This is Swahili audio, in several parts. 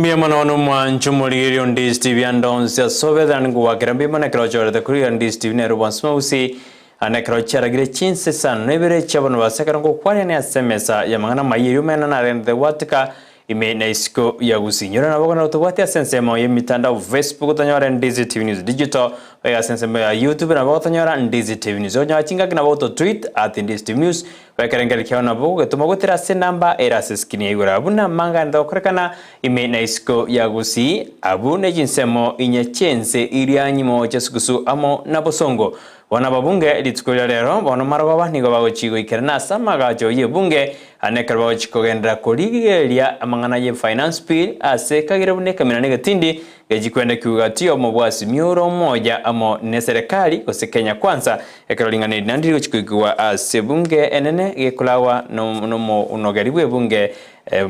Mia manono mwanchu muri on Ndizi TV andonsia sovedan guwakira bima na krochora the kuri Ndizi TV ne ruban smausi ana krochara gire Chinsa san Ibere chabano basakara ngo kwani ne asemesa ya mangana mayiru mena na rende watika ime na isko ya Gusii nyora na bogana utobati asensema ya mitandao Facebook tanyora Ndizi TV News Digital ya asensema ya YouTube na bogana tanyora Ndizi TV News onya chinga kina boto tweet at Ndizi TV News wekarenga likiona bogo tumagotera se namba era seskini igura abuna manga ndo korekana ime na isko ya Gusii abune jinsemo inyachense irianyimo chasukusu amo na bosongo wana babunge litsukola lero bono marwa nigo bagochigo ikerna samaga joye bunge anekar bagochiko gendra koligelia amangana ye finance bill ase kagire bune kamina negatindi gejikwenda kugatio mobwasi mioro moja amo ne serikali kose Kenya kwanza ekarolingana nandiro chikigwa ase bunge enene gekulawa no unogaribwe bunge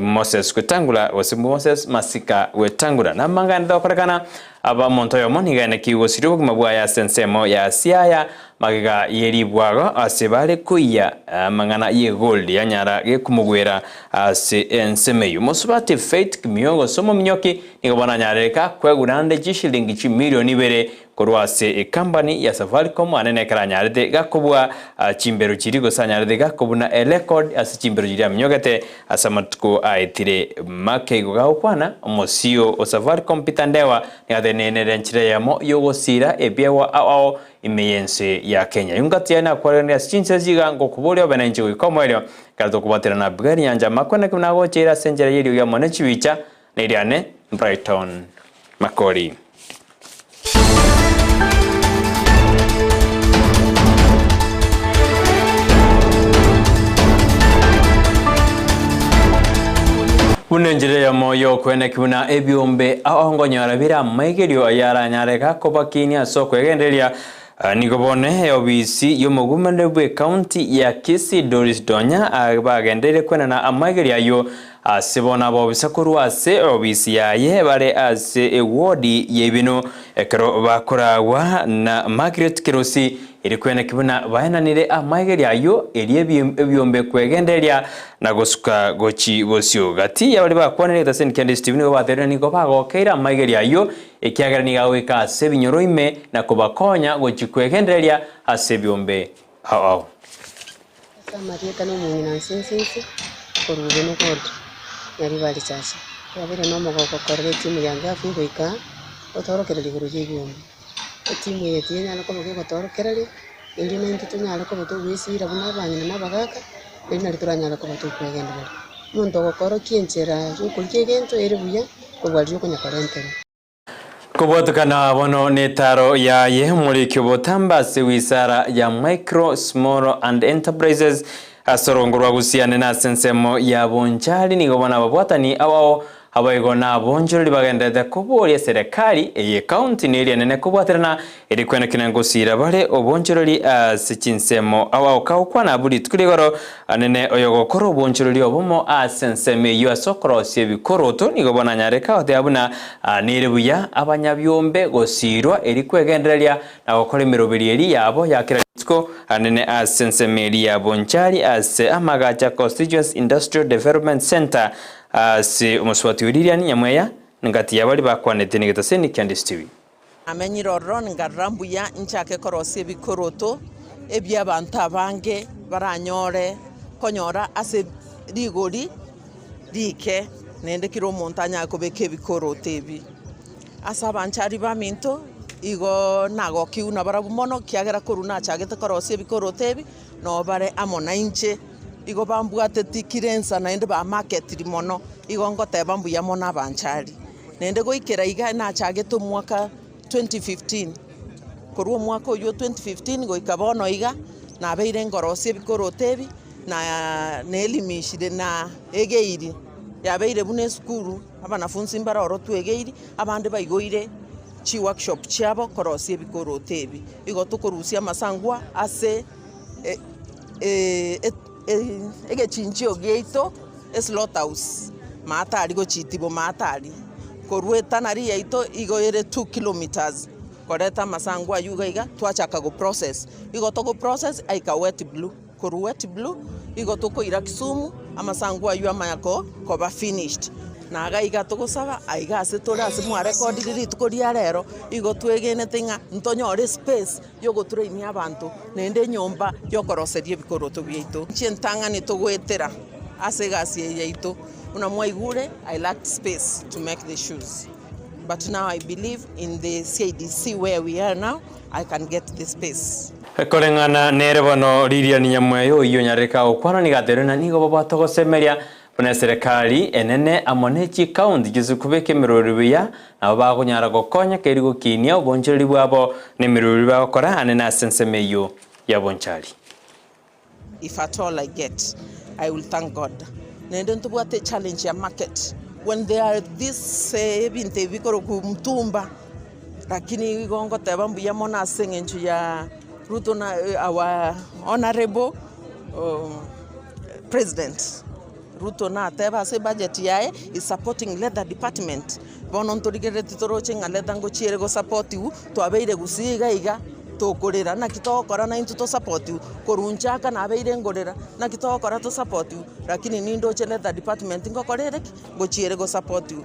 Moses Wetangula wasimbu Moses Masika Wetangula na manga ndokorekana aba montoyo moniga ne kiwosiro kumabwa ya sensemo ya siaya magiga yeribwago asebale kuya mangana ye gold yanyara ge kumugwera ase ensemeyo mosubate faith kimyogo somo mnyoki nigobana nyareka kwegurande jishilingi chi milioni bere korwase company ya Safaricom anene karanyarde gakobwa chimbero chirigo sanyarde gakobuna record ase chimbero jiria mnyogete asamatko aitire makego gaukwana omosio o Safaricom pitandewa ngadene renchire yamo yogosira ebyewa ao imeyense ya Kenya yungatiana kwa Chinsa ziga ngo kubolya bananje wikomwelyo kato kubatira na bugari yanja makona kunago chera senjera yiri ya monechi wicha niriane Brighton Makori. Unenjire ya moyo kwene kibuna ebyombe ahongonyara bira maigerio ayara nyareka kobakini asoko egenderia nigobone obisi yomugumendebwe county ya Kisii Doris Donya abagendere kwena na amaigeria yo asibona bobisakoru ase obisi yaye bare ase ewodi yebino ekero bakorawa na Margaret Kirosi irikwena kibuna bayananire amaigeria yo ebyombe kwegenderia na gosuka gochi bosio gati yabali bakwanire tasen kandi Steven go batere niko bagokeira amaigeria yo ekiagara ni gaweka ase binyoro ime na kubakonya gochi kwegenderia ase byombe ao Marieta no munyina sensense korube no kod yari bali chacha yabere no mogoko korre timu yanga fugoika otorokerera iguru byombe timu yeti nyana ko mogoko otorokerera indi nenti tunyala ko botugwisira buna banyina nabagaka indi turanyala ko botugwegendera muntu gokoro kienchera ukulike gento eribuya kobwalyo kunyakarentera kubotukana bono netaro ya ye muri kyobotamba se wisara ya micro small and enterprises asorongorwa gusiane na sensemo ya bonchali nigobona babwatani awao abayego na bonjori bagendete kuboria serikali eye county neri nene kubwaterana eri kwena kinangosira bare obonjori asichinsemo awao kaukwana buri tukuligoro anene oyogokoro bonjori obomo asenseme yo asokoro sebikoroto nigobona nyareka oteabuna neribuya abanyabyombe gosirwa eri kwegendereria na gokora mirobiri eri yabo yakira ko anene asenseme ya bonchari ase amagacha constituency industrial development center se umuswati uririani Nyamweya ngati yabali bakwanete nigetaseni kandi Ndizi amenyirorro ngarambuya nchake korose bikoroto ebyabantu abange baranyore konyora ase rigori dike nende kiro montanya kobeke bikoroto ebi asa banchari baminto igo nago kiuna barabu mono kiagera koruna chagete korose bikoroto ebi no bare amona inche igo bambwate tikirensa na ende ba market limono igo ngote bambuya mona banchari nende goikera iga na chageto mwaka 2015 koruo mwaka uyo 2015 goikabono iga na beire ngorosie bikorotebi na nelimishide na egeiri ya beire bune skuru abanafunzi mbara orotu egeiri abande bayigoire chi workshop chiabo korosie bikorotebi igo tukorusia masangwa ase ege chinchio geito slaughterhouse matari go chitibo matari korweta nari yaito igo ere 2 kilometers koreta masangwa yuga iga twachaka go process igo to go process aika wet blue koru wet blue igo to ko ira Kisumu amasangwa yu amayako ko ba finished na agaiga tugusaba aiga ase tore ase mwarekondi rituko ria rero igo twegenete ng'a ntonyore space yo gotrain abantu nende nyomba yo koroseria bikoroto biaitu chientang'ani tugwetera ase gasi yaitu una mwaigure I lacked space to make the shoes, but now I believe in the CIDC where we are now I can get the space. Kolengana nere bono riria ni nyamweyo iyo nyareka okwana ni gaterena nigo baba togosemeria bone serikali enene amonechi county gizukubeke miroribuya abo bagunyara gokonya keri gokinia obonjeri bwabo ne mirori bakora anene asensemeyo ya bonchari. If at all I get, I will thank God. Nende ntubwate challenge ya market when there are this binte bikoro kumtumba lakini gongo tebambu ya mona sengenju ya Ruto na our honorable president Ruto na teba se budget yae is supporting leather department bono ntorigere titoroche nga leather ngo chiere go support u to abeire Gusii iga to korera na kitokora na into to support u korunchaka na abeire ngorera na kitokora to support u lakini nindo che leather department ngo korere go chiere go support u.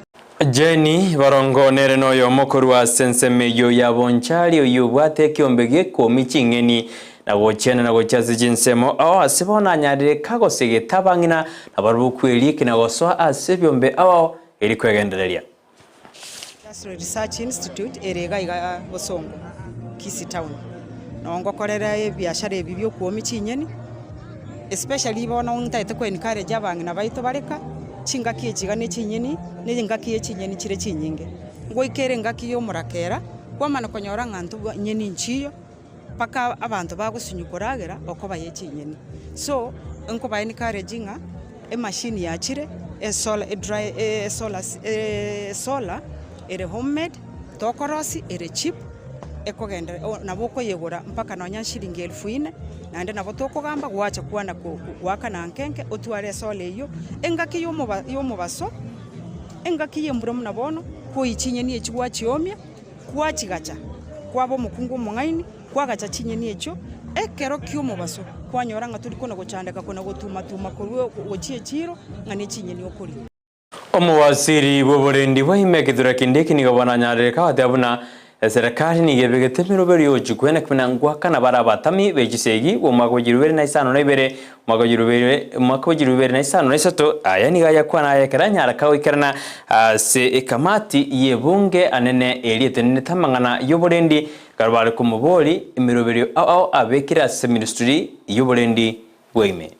Jenny barongo nere noyo mokuru wa sensemeyo ya bonchari oyo bwate kiombege ko michingeni na gochena na gochazi jinsemo aho asibona nyarire kago segetabangina na barukweli kina goswa asibyombe aho eri kwegendereria. Research Institute erega iga Bosongo Kisii town nongo korera biashara ebibyo ko michinyeni especially bona untaite ko encourage abangina baito bareka chingaki echiga ne chinyeni ne ngaki echinyeni chire chinyinge ngo ikere ngaki yo murakera kwa mana konyora ngantu nyeni nchiyo paka abantu bagusunyukoragera okoba yechinyeni so enko ba encouraging a machine ya chire solar dry solar ere homemade tokorosi ere cheap ekogenda naboko yegura mpaka nonya shilingi 1000 nande nabo tokogamba gwacha kwana gwaka na nkenke otware sole iyo engaki yomo baso engaki yemburo munabono ko ichinyeni echigwa chiomya kwachigacha kwabo mukungu mungaini kwagacha chinyeni echo ekero kyomo baso kwanyora nga tuli kona gochandeka kona gotuma korwe gochie chiro ngani chinyeni okuri. Omuwaziri bw'oburendi bwahimekethura kindiki nigabona nyareka atabuna serikali nigebegete miroberi ojukwena kwena ngwakana barabatami begisegi omagojirubere na Isano na Ibere omagojirubere na Isano na Isoto aya nigaya kwana ayekera nyaraka wikerana se ekamati yebunge anene elietene tamangana yoburendi karwale kumuboli miroberi ao abekira se ministry yoburendi bwime.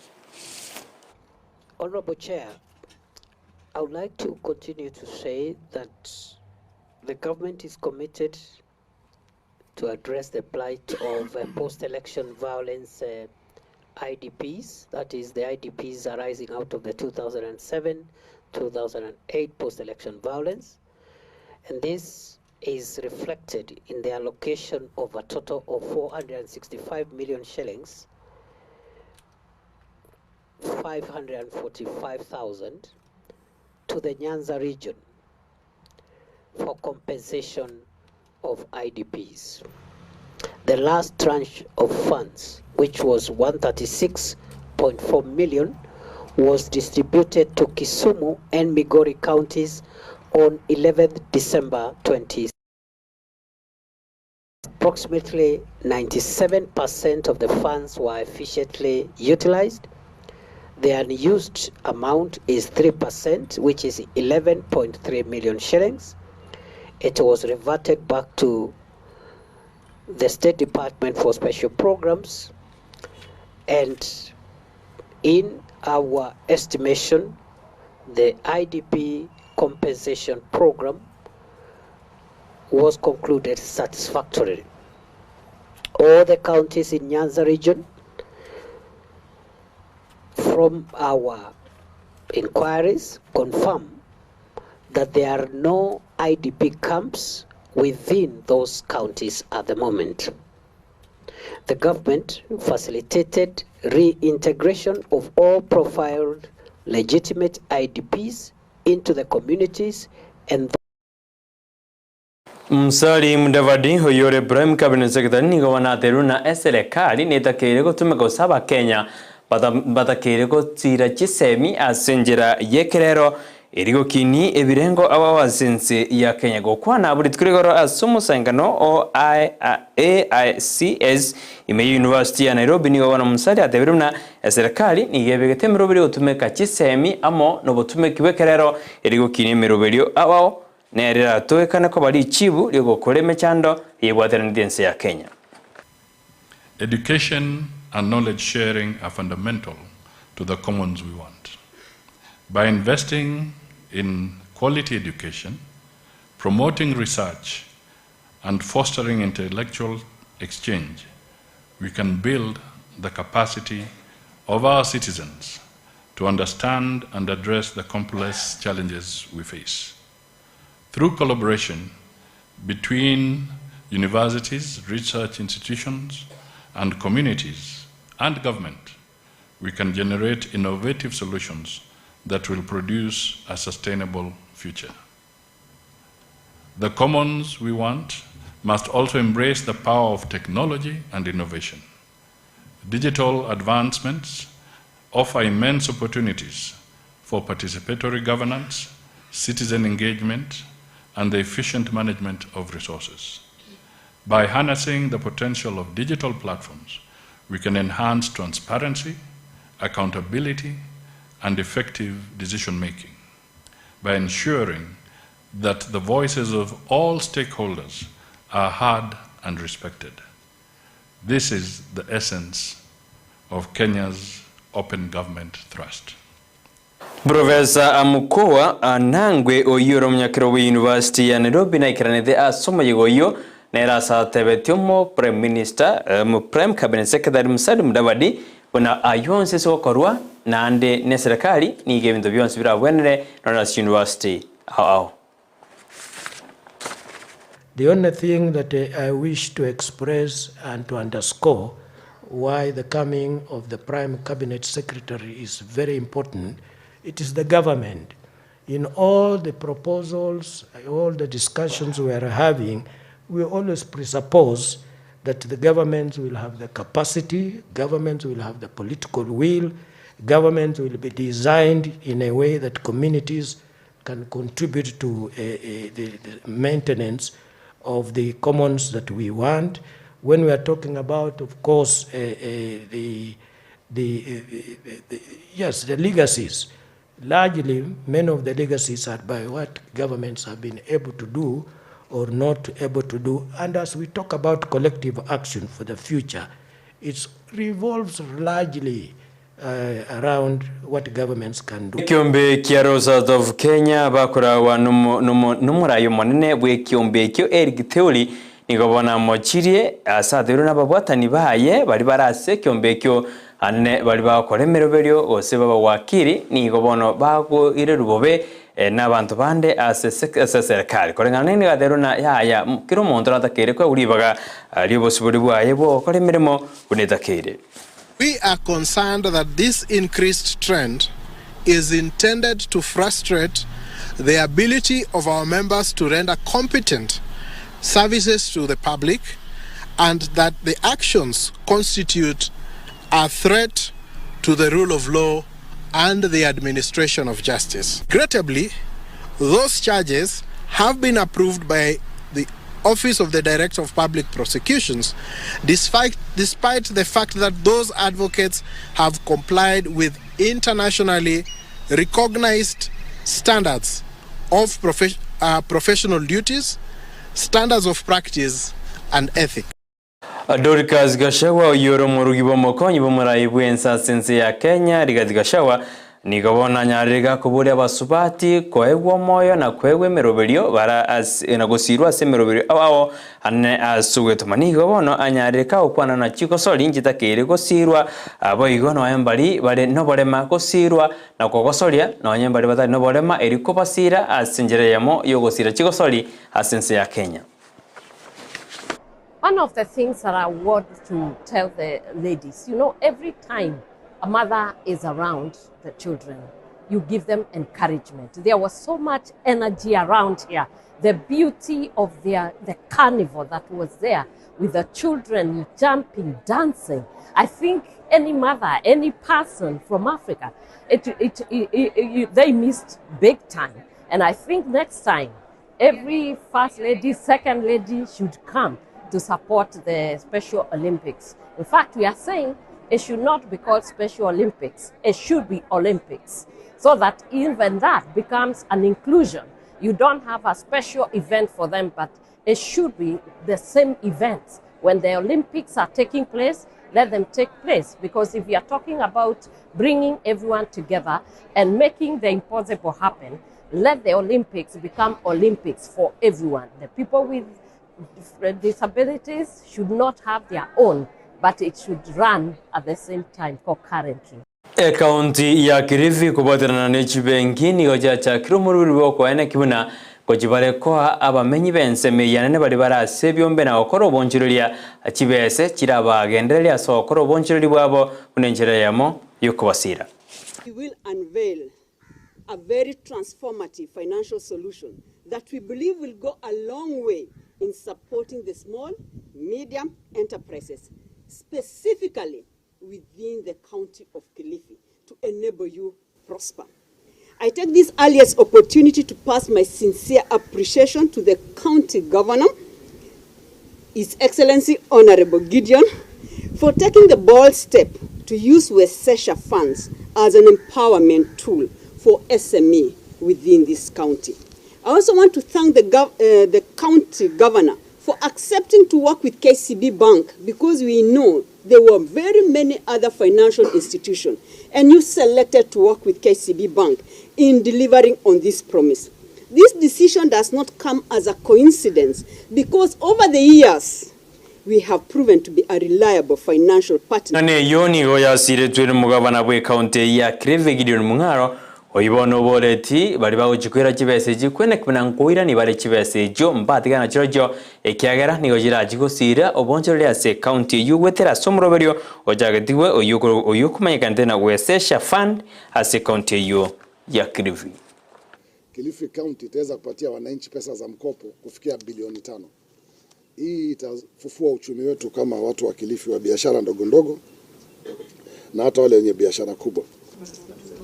Honorable Chair, I would like to continue to say that the government is committed to address the plight of post-election violence IDPs, that is the IDPs arising out of the 2007-2008 post-election violence. And this is reflected in the allocation of a total of 465 million shillings, 545,000 to the Nyanza region for compensation of IDPs. The last tranche of funds, which was 136.4 million, was distributed to Kisumu and Makori counties on 11th December 20. Approximately 97% of the funds were efficiently utilized. The unused amount is 3%, which is 11.3 million shillings. It was reverted back to the State Department for Special Programs, and in our estimation, the IDP compensation program was concluded satisfactorily. All the counties in Nyanza region, from our inquiries, confirm that there are no IDP camps within those counties at the moment. The government facilitated reintegration of all profiled legitimate IDPs into the communities and Msali Mudavadi hoyore Ibrahim Cabinet Secretary nigawana teruna serikali netakere gutumika usaba Kenya batakere gutira chisemi asinjira yekerero irigo kini ebirengo abawasense ya Kenya gokwana buri twirigoro asumu sangano o AICS ime University ya Nairobi ni wana musari atebiruna serikali ni gebegete mirobiri utumeka kisemi amo no botumekiwe kerero irigo kini mirobirio abao nerera toekana ko bali chibu ligo koleme chando yebwatera ndiense ya Kenya. Education and knowledge sharing are fundamental to the commons we want. By investing in quality education, promoting research, and fostering intellectual exchange, we can build the capacity of our citizens to understand and address the complex challenges we face. Through collaboration between universities, research institutions, and communities and government, we can generate innovative solutions that will produce a sustainable future. The commons we want must also embrace the power of technology and innovation. Digital advancements offer immense opportunities for participatory governance, citizen engagement, and the efficient management of resources. By harnessing the potential of digital platforms, we can enhance transparency, accountability, and effective decision-making by ensuring that the voices of all stakeholders are heard and respected. This is the essence of Kenya's open government thrust. Professor Amukoa anangwe oyuro mnyakirowe University ya Nairobi na ikiranithe asoma yigoyo nera sa tebetyomo Prime Minister Prime Cabinet Secretary Musalia Mudavadi bona ayonse sokorwa nande ne serikali ni gebinto byonse birabwenere Northern University how. The only thing that I wish to express and to underscore why the coming of the Prime Cabinet Secretary is very important, it is the government. In all the proposals, all the discussions we are having, we always presuppose that the government will have the capacity, government will have the political will, government will be designed in a way that communities can contribute to the maintenance of the commons that we want. When we are talking about, of course, the legacies, largely many of the legacies are by what governments have been able to do or not able to do. And as we talk about collective action for the future, it revolves largely around what governments can do. Kiombe kia South of Kenya bakura wa numurayo monene bwe kiombe kyo erigiteuli nigobona mochirie asathero nababwatani baye bari barase kiombe kyo ane bari bakoremeroberio ose baba wakiri nigobono bago ire rubobe n'abantu bande ase serikali korengana ni gathero na yaya kiro muntu natakere kwa uribaga liobosiburi bwaye bo koremeremo bunetakere. We are concerned that this increased trend is intended to frustrate the ability of our members to render competent services to the public, and that the actions constitute a threat to the rule of law and the administration of justice. Regrettably, those charges have been approved by the Office of the Director of Public Prosecutions, despite the fact that those advocates have complied with internationally recognized standards of professional duties, standards of practice, and ethics. Dorcas Gashawa yoro murugibo mokonyi bomurayi bwensa sense ya Kenya Rigathi Gachagua nigabona nyarega kuburi abasubati koegwa moyo na kwegwe meroberio bara nagosirwa se meroberio awo ane asugwetuma nigobono anyareka okwana na chiko soli njitakere gosirwa abo igono ayambali bare noborema gosirwa na kogosoria no ayambali batari noborema eriko basira asinjere yamo yogosira chiko soli asense ya Kenya. One of the things that I want to tell the ladies, you know, every time a mother is around the children, you give them encouragement. There was so much energy around here the beauty of the carnival that was there with the children jumping, dancing. I think any mother, any person from Africa, they missed big time. And I think next time, every first lady, second lady should come to support the Special Olympics. In fact, we are saying it should not be called Special Olympics. It should be Olympics, so that even that becomes an inclusion. You don't have a special event for them, but it should be the same events. When the Olympics are taking place, let them take place. Because if you are talking about bringing everyone together and making the impossible happen, let the Olympics become Olympics for everyone. The people with disabilities should not have their own, but it should run at the same time concurrently. County ya Kilifi kubatirana n'ekibengini ojacha kirumururi woko ene kibuna kujibale kwa abamenyi benseme yanene bali barase byombe na okoro bonjirulia kibese kirabagenderelia so okoro bonjiruli bwabo unenjera yamo yokubasira. We will unveil a very transformative financial solution that we believe will go a long way in supporting the small, medium enterprises, specifically within the county of Kilifi, to enable you prosper. I take this earliest opportunity to pass my sincere appreciation to the county governor, His Excellency Honorable Gideon, for taking the bold step to use Westcheshire funds as an empowerment tool for SME within this county. I also want to thank the county governor for accepting to work with KCB Bank, because we know there were very many other financial institutions, and you selected to work with KCB Bank in delivering on this promise. This decision does not come as a coincidence, because over the years, we have proven to be a reliable financial partner. Nane yoni oya sire twere mugabana bwe county ya Kilifi Gideon Mungaro oyibono boleti bali bagujikwera kibese jikwene kubana nkoira ni bali kibese jo mbatigana chirojo ekiagera ni ojira jigosira obonjore ase county yuwetera somroberio ojagetiwe oyukumanyikante na Westcheshire fund ase county yo ya Kilifi. Kilifi County itaweza kupatia wananchi pesa za mkopo kufikia bilioni 5. Hii itafufua uchumi wetu kama watu wa Kilifi wa biashara ndogo ndogo na hata wale wenye biashara kubwa.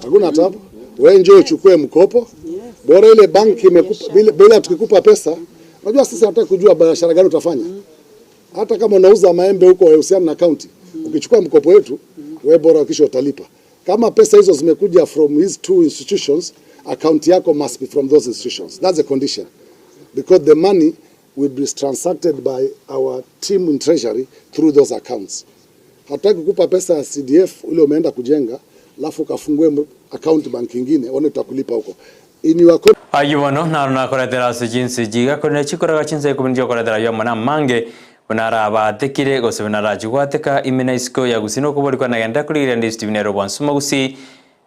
Hakuna tabu. Wewe njoo uchukue mkopo. Bora ile banki imekupa bila tukikupa pesa. Unajua sisi hatutaki kujua biashara gani utafanya. Hata kama unauza maembe huko uhusiana na county, ukichukua mkopo wetu, wewe bora kisha utalipa. Kama pesa hizo zimekuja from these two institutions, account yako must be from those institutions. That's a condition. Because the money will be transacted by our team in treasury through those accounts. Hataki kukupa pesa ya CDF ule umeenda kujenga, alafu kafungue account bank nyingine, one tutakulipa huko. Ayuwano na koretera se jinsi jiga kone chikora Chinsa kuminjo koretera yo mana mange unara batekire gosebinara jugwateka imenaisko ya Gusii ko boriko nagenda kuri Ndizi binero bonsuma Gusii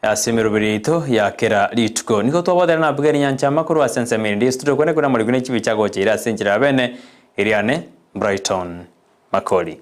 asemerubirito ya kera lituko niko twabodera na bugeri nyancha makuru asense Ndizi studio kone kuna muri gune chibichago chira senjira bene iriane Brighton Makori.